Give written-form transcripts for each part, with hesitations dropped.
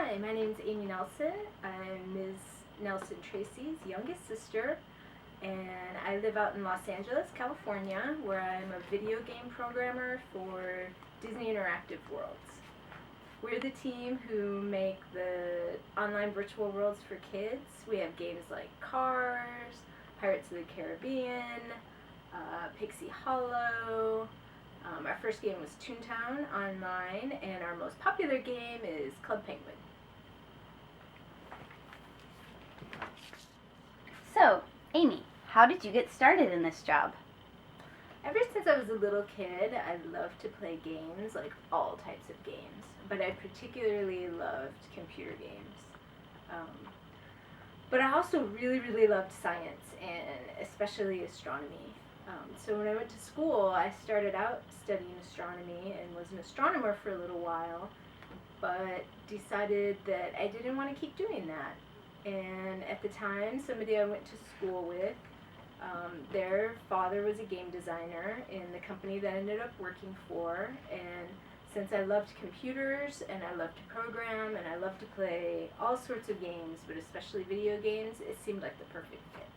Hi, my name is Amy Nelson. I'm Ms. Nelson Tracy's youngest sister, and I live out in Los Angeles, California, where I'm a video game programmer for Disney Interactive Worlds. We're the team who make the online virtual worlds for kids. We have games like Cars, Pirates of the Caribbean, Pixie Hollow. Our first game was Toontown Online, and our most popular game is Club Penguin. So, Amy, how did you get started in this job? Ever since I was a little kid, I loved to play games, like all types of games, but I particularly loved computer games. But I also really loved science, and especially astronomy. So when I went to school, I started out studying astronomy and was an astronomer for a little while, but decided that I didn't want to keep doing that. And at the time, somebody I went to school with, their father was a game designer in the company that I ended up working for, and since I loved computers and I loved to program and I loved to play all sorts of games, but especially video games, it seemed like the perfect fit.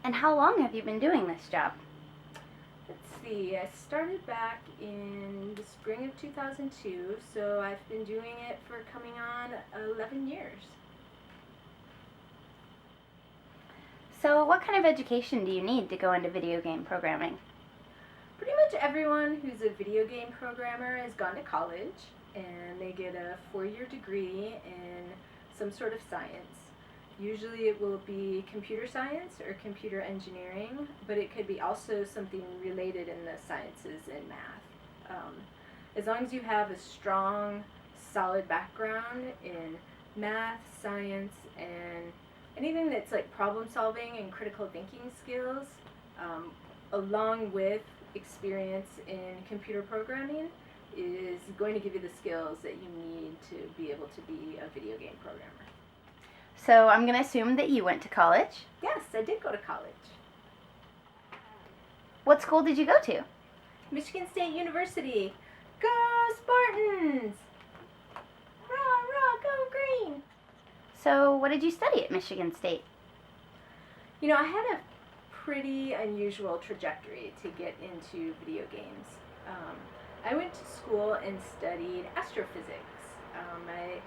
And how long have you been doing this job? Let's see, I started back in the spring of 2002, so I've been doing it for coming on 11 years. So, what kind of education do you need to go into video game programming? Pretty much everyone who's a video game programmer has gone to college, and they get a 4-year degree in some sort of science. Usually it will be computer science or computer engineering, but it could be also something related in the sciences and math. As long as you have a strong, solid background in math, science, and anything that's like problem solving and critical thinking skills, along with experience in computer programming, is going to give you the skills that you need to be able to be a video game programmer. So, I'm going to assume that you went to college. Yes, I did go to college. What school did you go to? Michigan State University. Go Spartans! Rah, rah, go green! So, what did you study at Michigan State? You know, I had a pretty unusual trajectory to get into video games. I went to school and studied astrophysics. My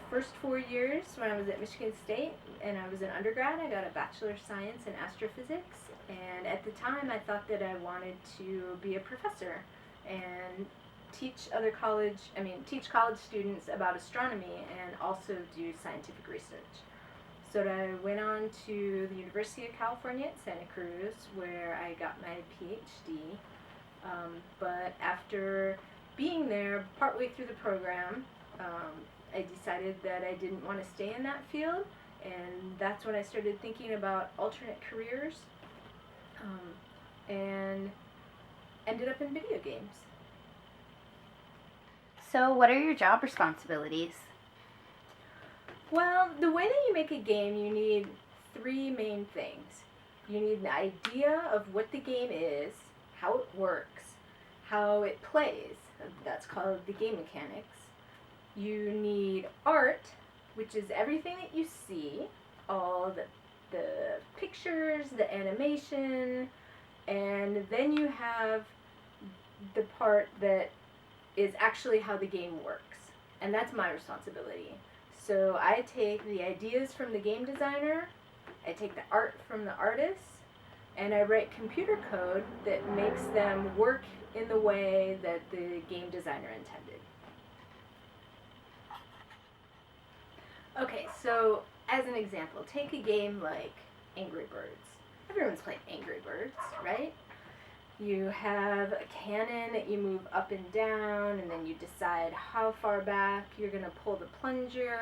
first 4 years when I was at Michigan State and I was an undergrad, I got a Bachelor of Science in Astrophysics, and at the time I thought that I wanted to be a professor and teach college students about astronomy and also do scientific research. So I went on to the University of California at Santa Cruz, where I got my PhD. But after being there partway through the program, I decided that I didn't want to stay in that field, and that's when I started thinking about alternate careers, and ended up in video games. So, what are your job responsibilities? Well, the way that you make a game, you need 3 main things. You need an idea of what the game is, how it works, how it plays. That's called the game mechanics. You need art, which is everything that you see, all the pictures, the animation, and then you have the part that is actually how the game works, and that's my responsibility. So I take the ideas from the game designer, I take the art from the artist, and I write computer code that makes them work in the way that the game designer intended. Okay, so as an example, take a game like Angry Birds. Everyone's played Angry Birds, right? You have a cannon that you move up and down, and then you decide how far back you're going to pull the plunger,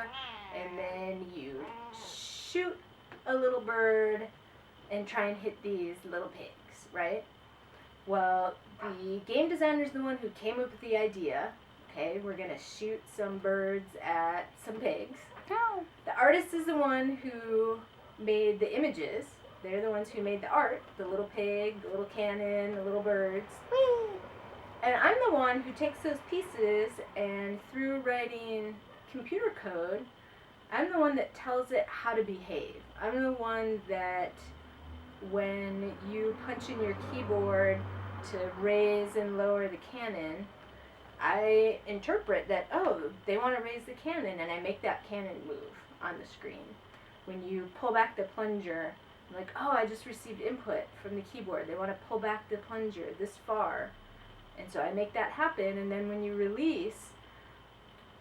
and then you shoot a little bird and try and hit these little pigs, right? Well, the game designer is the one who came up with the idea. Okay, we're going to shoot some birds at some pigs. No. The artist is the one who made the images. They're the ones who made the art, the little pig, the little cannon, the little birds. Whee! And I'm the one who takes those pieces and through writing computer code, I'm the one that tells it how to behave. I'm the one that when you punch in your keyboard to raise and lower the cannon, I interpret that, oh, they want to raise the cannon, and I make that cannon move on the screen. When you pull back the plunger, I'm like, oh, I just received input from the keyboard. They want to pull back the plunger this far. And so I make that happen, and then when you release,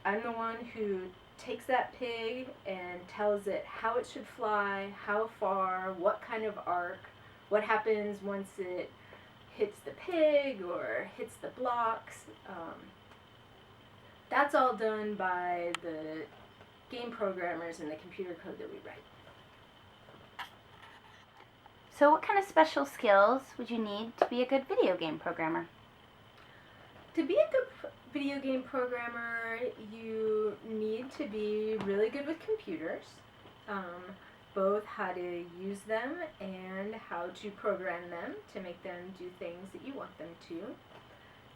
I'm the one who takes that pig and tells it how it should fly, how far, what kind of arc, what happens once it hits the pig or hits the blocks. That's all done by the game programmers and the computer code that we write. So what kind of special skills would you need to be a good video game programmer? To be a good video game programmer, you need to be really good with computers, both how to use them and how to program them to make them do things that you want them to.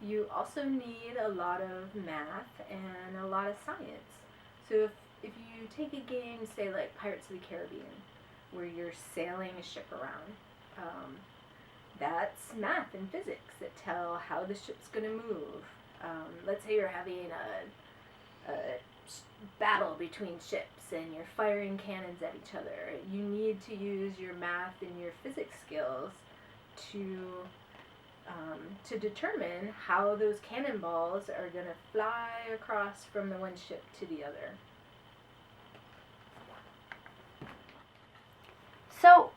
You also need a lot of math and a lot of science. So if you take a game, say like Pirates of the Caribbean, where you're sailing a ship around, that's math and physics that tell how the ship's going to move. Let's say you're having a battle between ships and you're firing cannons at each other. You need to use your math and your physics skills to determine how those cannonballs are going to fly across from the one ship to the other. So,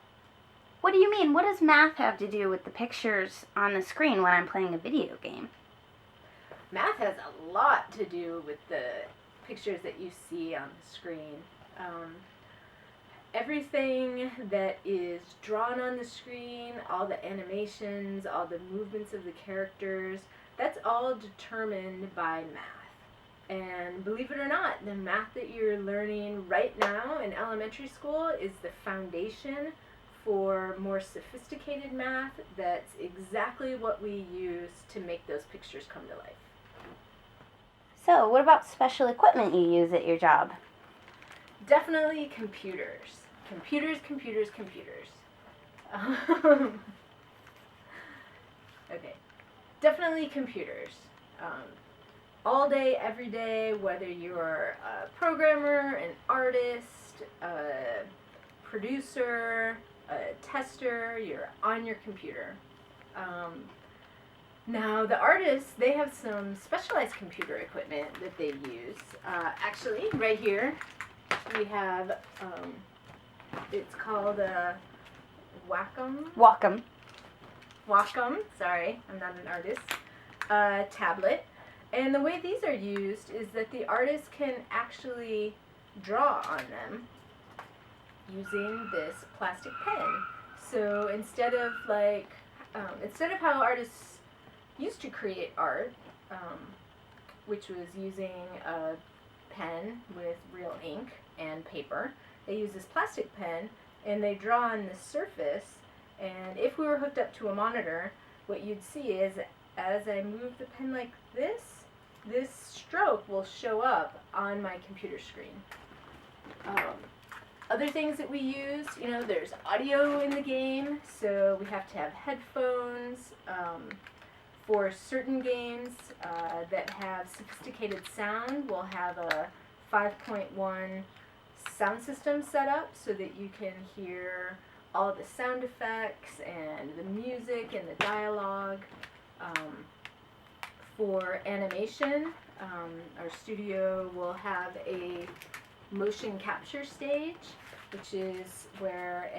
what do you mean? What does math have to do with the pictures on the screen when I'm playing a video game? Math has a lot to do with the pictures that you see on the screen. Everything that is drawn on the screen, all the animations, all the movements of the characters, that's all determined by math. And believe it or not, the math that you're learning right now in elementary school is the foundation for more sophisticated math. That's exactly what we use to make those pictures come to life. So, what about special equipment you use at your job? Definitely computers. Computers. Okay. Definitely computers. All day, every day, whether you're a programmer, an artist, a producer, a tester, you're on your computer. Now, the artists, they have some specialized computer equipment that they use. Actually, right here, we have, it's called a Wacom, sorry, I'm not an artist, tablet. And the way these are used is that the artist can actually draw on them using this plastic pen. So instead of how artists used to create art, which was using a pen with real ink and paper, they use this plastic pen and they draw on the surface. And if we were hooked up to a monitor, what you'd see is as I move the pen like this stroke will show up on my computer screen. Other things that we use, there's audio in the game, so we have to have headphones. For certain games that have sophisticated sound, we'll have a 5.1 sound system set up so that you can hear all the sound effects and the music and the dialogue. For animation, our studio will have a motion capture stage, which is where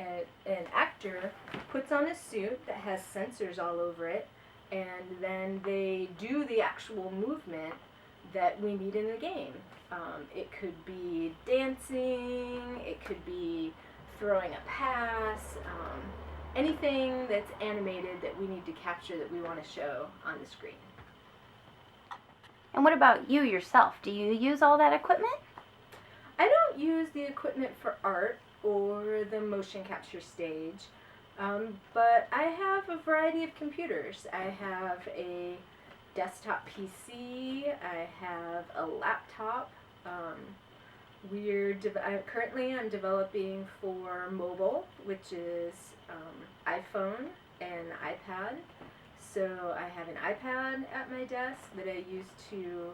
an actor puts on a suit that has sensors all over it, and then they do the actual movement that we need in the game. It could be dancing, it could be throwing a pass, anything that's animated that we need to capture that we want to show on the screen. And what about you yourself? Do you use all that equipment? I don't use the equipment for art or the motion capture stage, but I have a variety of computers. I have a desktop PC. I have a laptop. Currently I'm developing for mobile, which is iPhone and iPad. So I have an iPad at my desk that I use to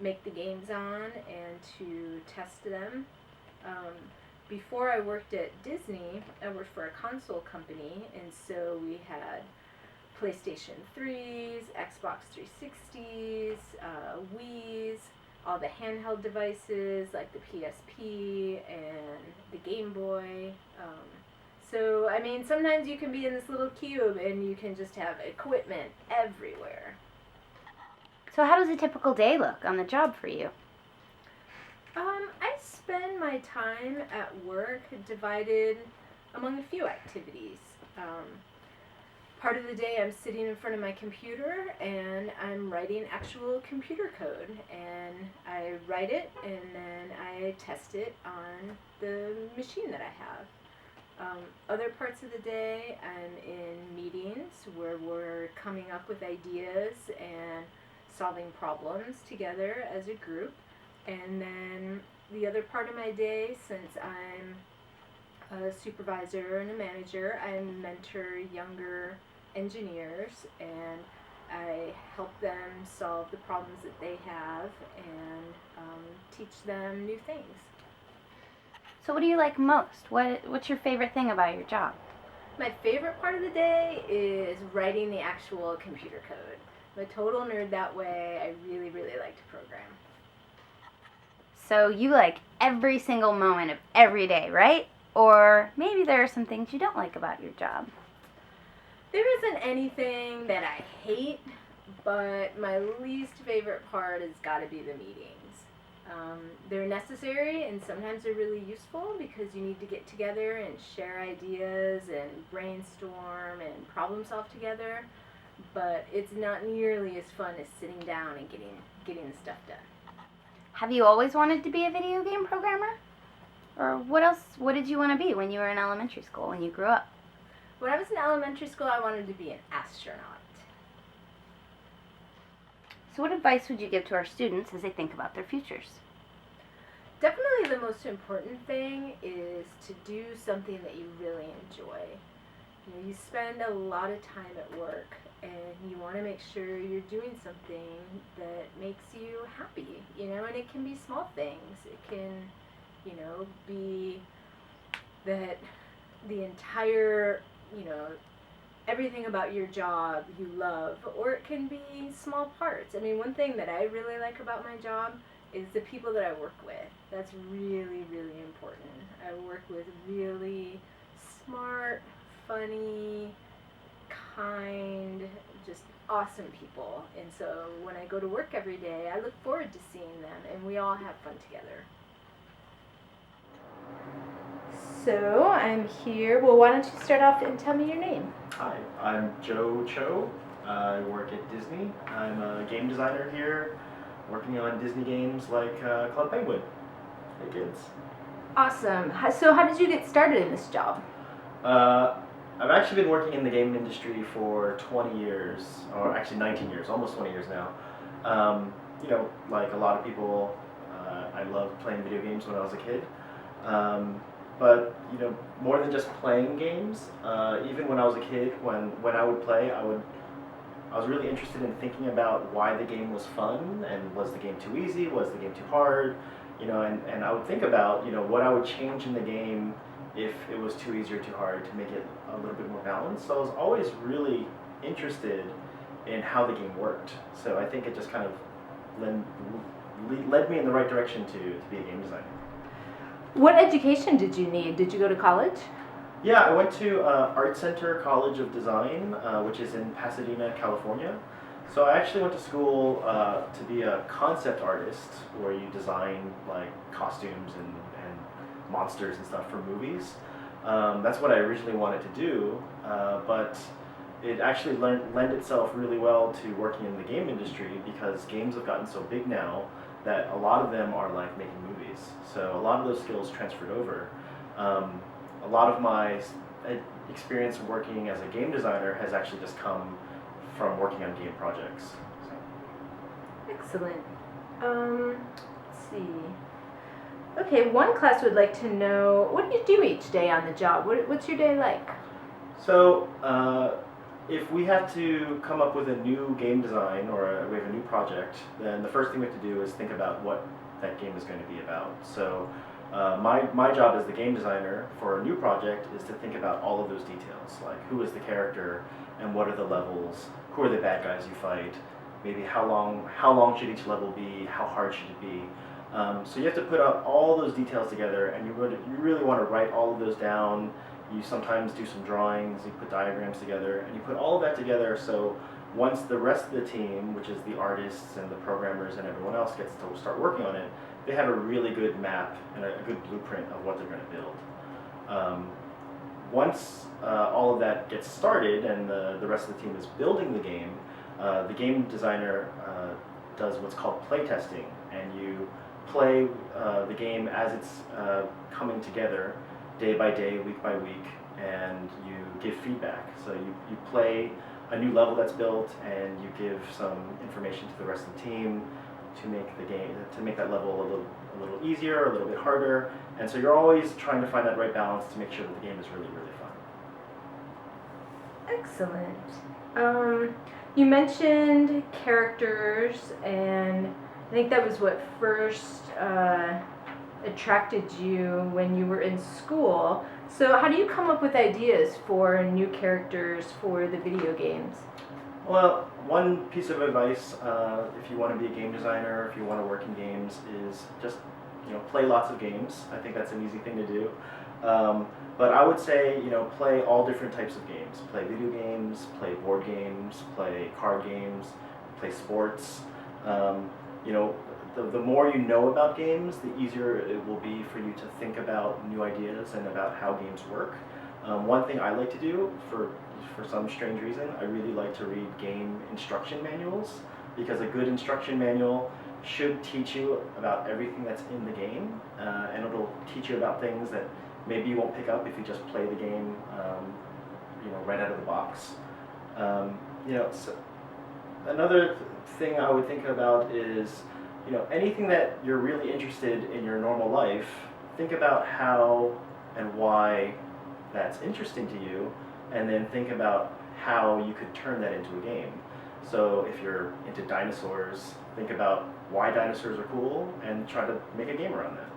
make the games on and to test them. Um, Before I worked at Disney, I worked for a console company, and so we had PlayStation 3s, Xbox 360s, Wii's, all the handheld devices like the PSP and the Game Boy. So, I mean, sometimes you can be in this little cube and you can just have equipment everywhere. So how does a typical day look on the job for you? I spend my time at work divided among a few activities. Part of the day I'm sitting in front of my computer and I'm writing actual computer code, and I write it and then I test it on the machine that I have. Other parts of the day I'm in meetings where we're coming up with ideas and solving problems together as a group. And then the other part of my day, since I'm a supervisor and a manager, I mentor younger engineers and I help them solve the problems that they have and teach them new things. So what do you like most? What's your favorite thing about your job? My favorite part of the day is writing the actual computer code. I'm a total nerd that way. I really, really like to program. So you like every single moment of every day, right? Or maybe there are some things you don't like about your job. There isn't anything that I hate, but my least favorite part has got to be the meetings. They're necessary and sometimes they're really useful because you need to get together and share ideas and brainstorm and problem solve together, but it's not nearly as fun as sitting down and getting the stuff done. Have you always wanted to be a video game programmer? Or what did you want to be when you were in elementary school, when you grew up? When I was in elementary school, I wanted to be an astronaut. So what advice would you give to our students as they think about their futures? Definitely the most important thing is to do something that you really enjoy. You know, you spend a lot of time at work and you want to make sure you're doing something that makes you happy, and it can be small things. It can, be that the entire, everything about your job you love, or it can be small parts. I mean, one thing that I really like about my job is the people that I work with. That's really, really important. I work with really smart, funny, kind, just awesome people. And so when I go to work every day, I look forward to seeing them and we all have fun together. So I'm here. Well, why don't you start off and tell me your name? Hi, I'm Joe Cho. I work at Disney. I'm a game designer here, working on Disney games like Club Penguin. Hey kids. Awesome. So how did you get started in this job? I've actually been working in the game industry for 20 years, or actually 19 years, almost 20 years now. Like a lot of people, I loved playing video games when I was a kid. But more than just playing games, even when I was a kid, when I would play, I was really interested in thinking about why the game was fun, and was the game too easy, was the game too hard, and I would think about what I would change in the game if it was too easy or too hard to make it a little bit more balanced. So I was always really interested in how the game worked. So I think it just kind of led me in the right direction to be a game designer. What education did you need? Did you go to college? Yeah, I went to Art Center College of Design, which is in Pasadena, California. So I actually went to school to be a concept artist, where you design like costumes and monsters and stuff for movies. That's what I originally wanted to do, but it actually lent itself really well to working in the game industry, because games have gotten so big now that a lot of them are like making movies. So a lot of those skills transferred over. A lot of my experience working as a game designer has actually just come from working on game projects. So. Excellent. Let's see. Okay, one class would like to know, what do you do each day on the job? What's your day like? So, if we have to come up with a new game design or we have a new project, then the first thing we have to do is think about what that game is going to be about. So, my job as the game designer for a new project is to think about all of those details, like who is the character and what are the levels, who are the bad guys you fight, maybe how long should each level be, how hard should it be. So you have to put up all those details together, and you really want to write all of those down. You sometimes do some drawings, you put diagrams together, and you put all of that together so once the rest of the team, which is the artists and the programmers and everyone else, gets to start working on it, they have a really good map and a good blueprint of what they're going to build. Once all of that gets started and the rest of the team is building the game designer does what's called play testing, and you play the game as it's coming together day by day, week by week, and you give feedback. So you play a new level that's built, and you give some information to the rest of the team to make that level a little easier, a little bit harder. And so you're always trying to find that right balance to make sure that the game is really, really fun. Excellent. You mentioned characters, and I think that was what first attracted you when you were in school. So how do you come up with ideas for new characters for the video games? Well, one piece of advice, if you want to be a game designer, if you want to work in games, is just play lots of games. I think that's an easy thing to do. But I would say play all different types of games. Play video games, play board games, play card games, play sports. The more you know about games, the easier it will be for you to think about new ideas and about how games work. One thing I like to do, for some strange reason, I really like to read game instruction manuals, because a good instruction manual should teach you about everything that's in the game, and it'll teach you about things that maybe you won't pick up if you just play the game right out of the box. So another thing I would think about is anything that you're really interested in your normal life, think about how and why that's interesting to you, and then think about how you could turn that into a game. So if you're into dinosaurs, think about why dinosaurs are cool and try to make a game around that.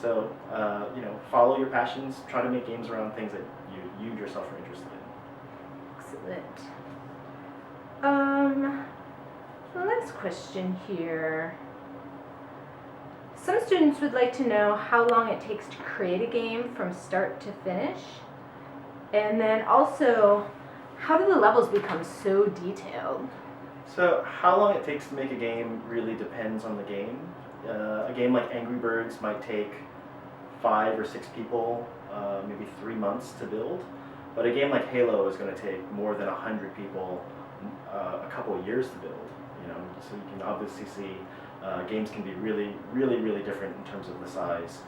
So, follow your passions, try to make games around things that you yourself are interested in. Excellent. The next question here. Some students would like to know how long it takes to create a game from start to finish. And then also, how do the levels become so detailed? So how long it takes to make a game really depends on the game. A game like Angry Birds might take 5 or 6 people, maybe 3 months to build. But a game like Halo is going to take more than 100 people a couple of years to build. So you can obviously see games can be really, really, really different in terms of the size.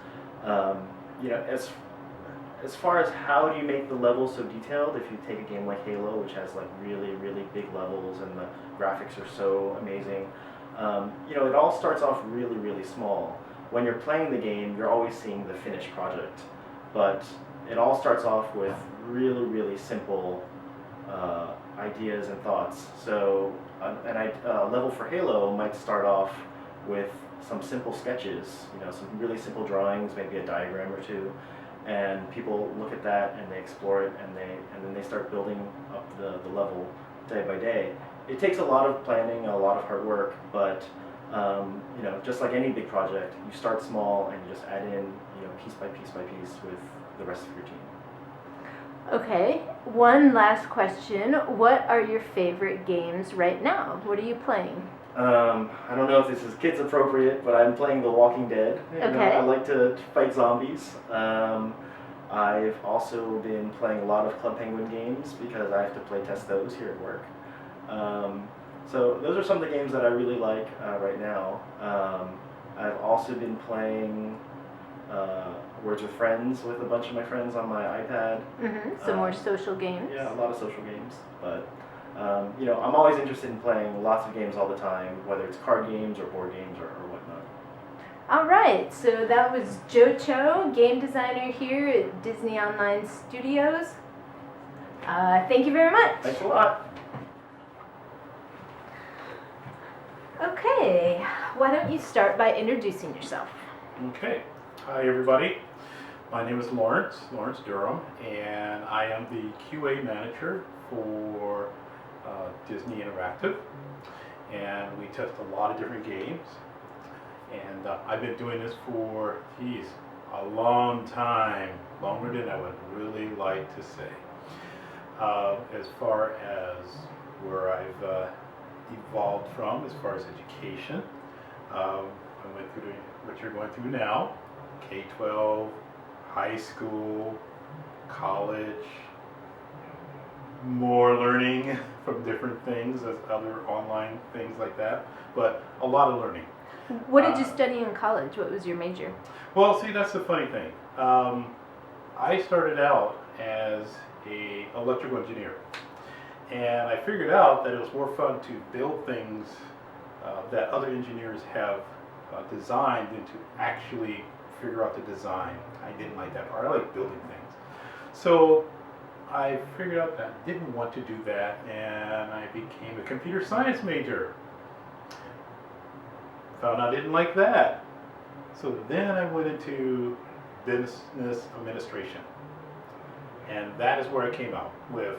As far as how do you make the levels so detailed, if you take a game like Halo, which has like really, really big levels and the graphics are so amazing, it all starts off really, really small. When you're playing the game, you're always seeing the finished project, but it all starts off with really, really simple ideas and thoughts. So a level for Halo might start off with some simple sketches, some really simple drawings, maybe a diagram or two, and people look at that and they explore it, and then they start building up the level day by day. It takes a lot of planning, a lot of hard work, but just like any big project, you start small and you just add in piece by piece by piece with the rest of your team. Okay, one last question. What are your favorite games right now? What are you playing? I don't know if this is kids appropriate, but I'm playing The Walking Dead. Okay. I like to fight zombies. I've also been playing a lot of Club Penguin games because I have to play test those here at work. So those are some of the games that I really like right now. I've also been playing Words with Friends with a bunch of my friends on my iPad. Mm-hmm. Some more social games. Yeah, a lot of social games. But I'm always interested in playing lots of games all the time, whether it's card games or board games or whatnot. All right, so that was Joe Cho, game designer here at Disney Online Studios. Thank you very much. Thanks a lot. Okay, why don't you start by introducing yourself? Okay. Hi, everybody. My name is Lawrence Durham, and I am the QA manager for Disney Interactive. And we test a lot of different games. And I've been doing this for, a long time, longer than I would really like to say. As far as where I've evolved from, as far as education, I went through what you're going through now, K-12, high school, college, more learning from different things as other online things like that, but a lot of learning. What did you study in college? What was your major? Well, see, that's the funny thing. I started out as an electrical engineer, and I figured out that it was more fun to build things that other engineers have designed than to actually figure out the design. I didn't like that part. I like building things. So I figured out that I didn't want to do that, and I became a computer science major. Found out I didn't like that. So then I went into business administration. And that is where I came out with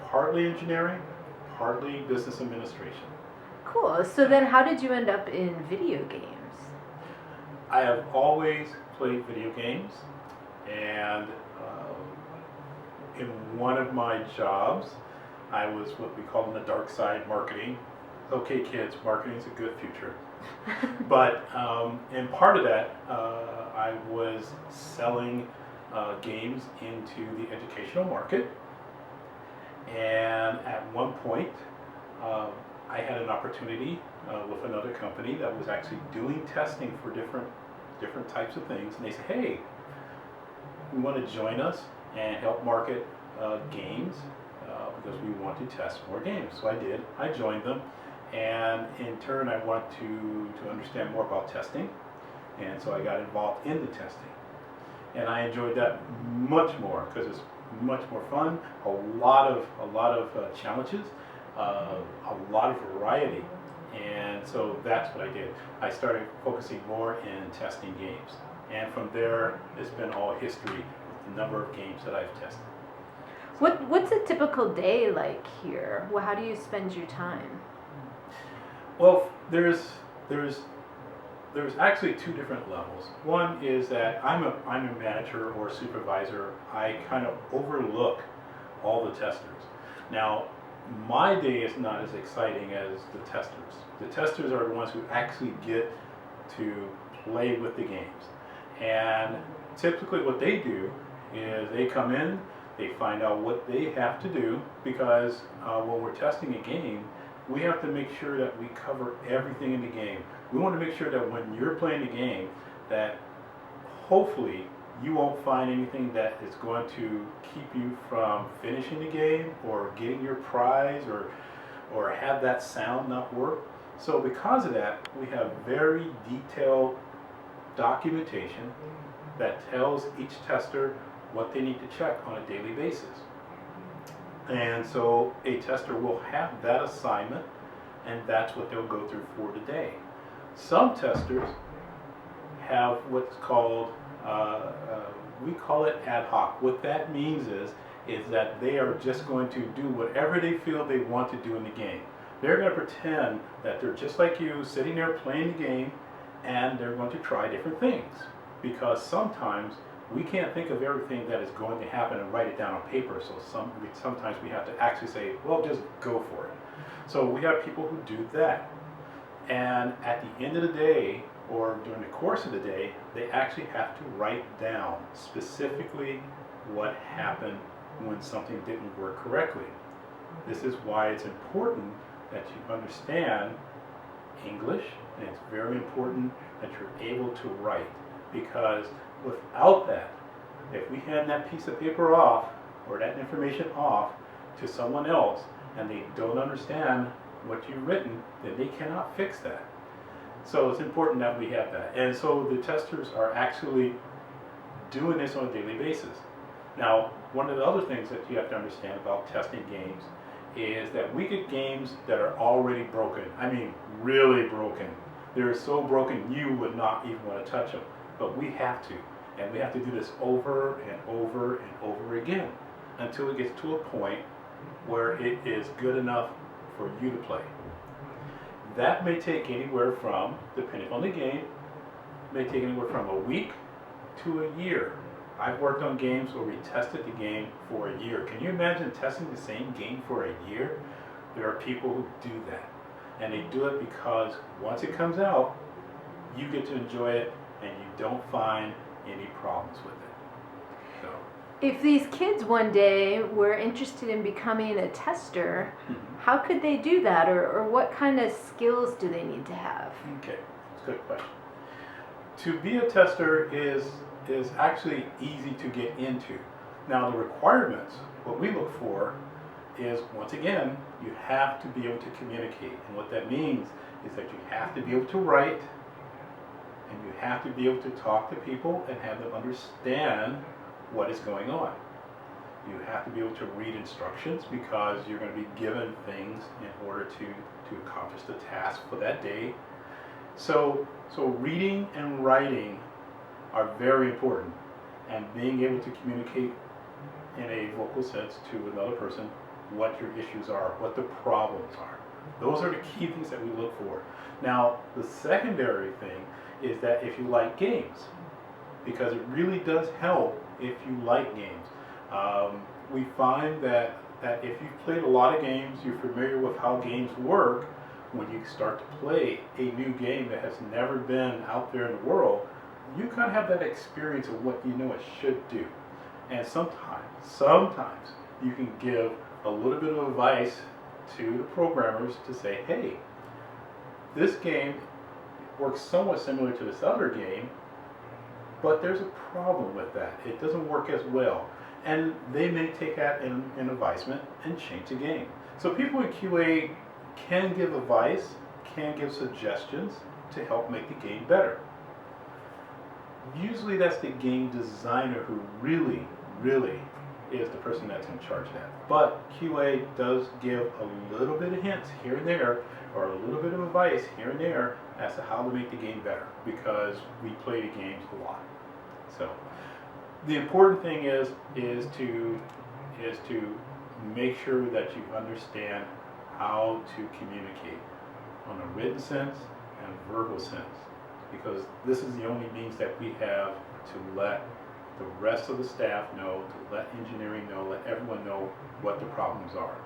partly engineering, partly business administration. Cool. So then how did you end up in video games? I have always played video games, and in one of my jobs, I was what we call in the dark side marketing. Okay, kids, marketing is a good future. But in part of that, I was selling games into the educational market. And at one point, I had an opportunity with another company that was actually doing testing for different types of things. And they said, hey, we want to join us and help market games because we want to test more games. So I did. I joined them. And in turn, I wanted to understand more about testing. And so I got involved in the testing. And I enjoyed that much more because it's much more fun, a lot of challenges, a lot of variety. And so that's what I did. I started focusing more in testing games. And from there, it's been all history with the number of games that I've tested. What's a typical day like here? Well, how do you spend your time? Well, there's actually two different levels. One is that I'm a manager or supervisor. I kind of overlook all the testers. Now, my day is not as exciting as the testers. The testers are the ones who actually get to play with the games. And typically what they do is they come in, they find out what they have to do, because when we're testing a game, we have to make sure that we cover everything in the game. We want to make sure that when you're playing the game, that hopefully you won't find anything that is going to keep you from finishing the game or getting your prize or have that sound not work. So because of that, we have very detailed documentation that tells each tester what they need to check on a daily basis. And so a tester will have that assignment, and that's what they'll go through for the day. Some testers have what's called, we call it ad hoc. What that means is that they are just going to do whatever they feel they want to do in the game. They're going to pretend that they're just like you, sitting there playing the game, and they're going to try different things. Because sometimes we can't think of everything that is going to happen and write it down on paper, so sometimes we have to actually say, well, just go for it. So we have people who do that. And at the end of the day, or during the course of the day, they actually have to write down specifically what happened when something didn't work correctly. This is why it's important that you understand English, and it's very important that you're able to write, because without that, if we hand that piece of paper off or that information off to someone else and they don't understand what you've written, then they cannot fix that. So it's important that we have that. And so the testers are actually doing this on a daily basis. Now, one of the other things that you have to understand about testing games is that we get games that are already broken. I mean, really broken. They're so broken you would not even want to touch them. But we have to. And we have to do this over and over and over again until it gets to a point where it is good enough for you to play. That may take anywhere from, depending on the game, may take anywhere from a week to a year. I've worked on games where we tested the game for a year. Can you imagine testing the same game for a year? There are people who do that. And they do it because once it comes out, you get to enjoy it and you don't find any problems with it. So, If these kids one day were interested in becoming a tester, how could they do that, or what kind of skills do they need to have? okay, that's a good question. To be a tester is actually easy to get into. Now the requirements, what we look for is, once again, you have to be able to communicate. And what that means is that you have to be able to write, and you have to be able to talk to people and have them understand what is going on. You have to be able to read instructions because you're going to be given things in order to accomplish the task for that day. So reading and writing are very important, and being able to communicate in a vocal sense to another person what your issues are, what the problems are. Those are the key things that we look for. Now, the secondary thing is that if you like games, because it really does help if you like games. We find that if you've played a lot of games, you're familiar with how games work. When you start to play a new game that has never been out there in the world, you kind of have that experience of what you know it should do. And sometimes you can give a little bit of advice to the programmers to say, hey, this game works somewhat similar to this other game, but there's a problem with that. It doesn't work as well. And they may take that in advisement and change the game. So people in QA can give advice, can give suggestions to help make the game better. Usually that's the game designer who really is the person that's in charge of that. But QA does give a little bit of hints here and there, or a little bit of advice here and there as to how to make the game better, because we play the games a lot. So the important thing is to make sure that you understand how to communicate on a written sense and a verbal sense, because this is the only means that we have to let the rest of the staff know, to let engineering know, let everyone know what the problems are.